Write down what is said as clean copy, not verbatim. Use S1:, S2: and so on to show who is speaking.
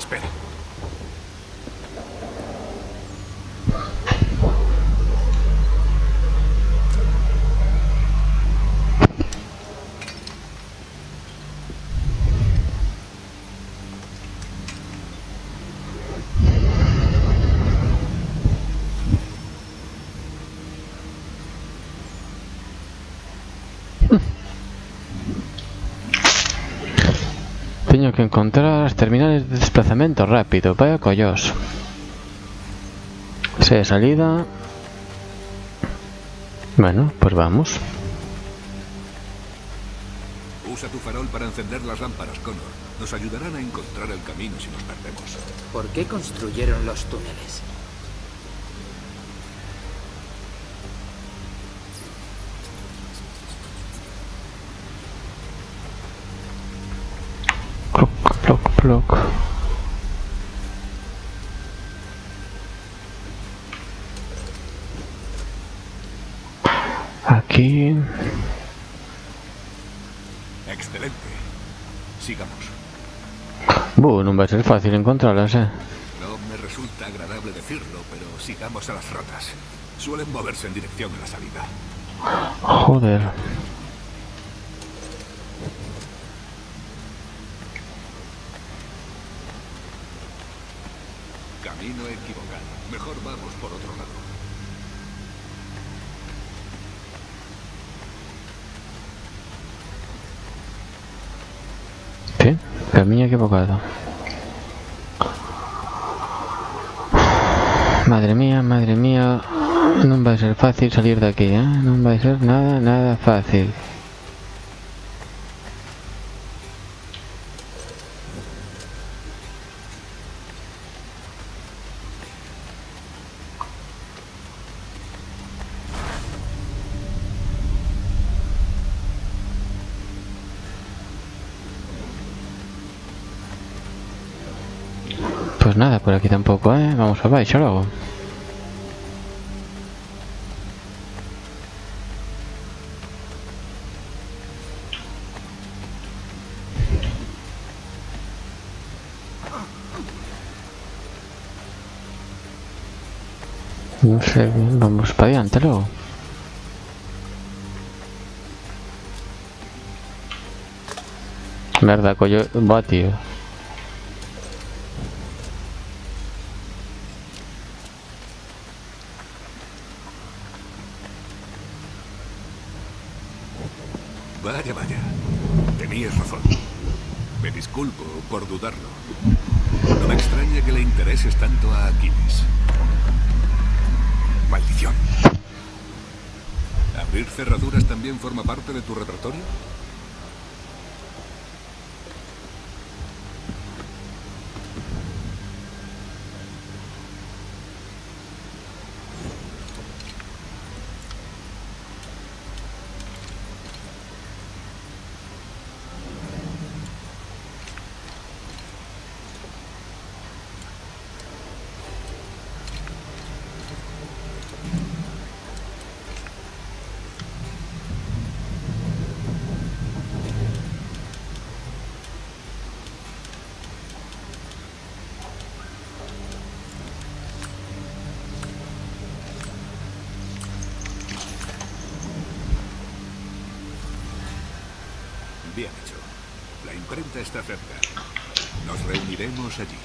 S1: Espera.
S2: Tengo que encontrar las terminales de desplazamiento rápido. Vaya collos. Sé de salida. Bueno, pues vamos.
S1: Usa tu farol para encender las lámparas, Connor. Nos ayudarán a encontrar el camino si nos perdemos.
S3: ¿Por qué construyeron los túneles?
S2: Ploc, ploc, ploc. Aquí.
S1: Excelente. Sigamos.
S2: No va a ser fácil encontrarlas,
S1: No me resulta agradable decirlo, pero sigamos a las ratas. Suelen moverse en dirección a la salida.
S2: Joder.
S1: Camino equivocado. Mejor vamos por otro lado.
S2: ¿Qué? Camino equivocado. Madre mía, no va a ser fácil salir de aquí, ¿eh? No va a ser nada fácil. Pues nada, por aquí tampoco, ¿eh? Vamos a baixo luego. No sé, vamos para adelante luego. Verdad, coño, va, tío.
S1: Vaya, vaya. Tenías razón. Me disculpo por dudarlo. No me extraña que le intereses tanto a Aquiles. Maldición. ¿Abrir cerraduras también forma parte de tu repertorio? Bien hecho. La imprenta está cerca. Nos reuniremos allí.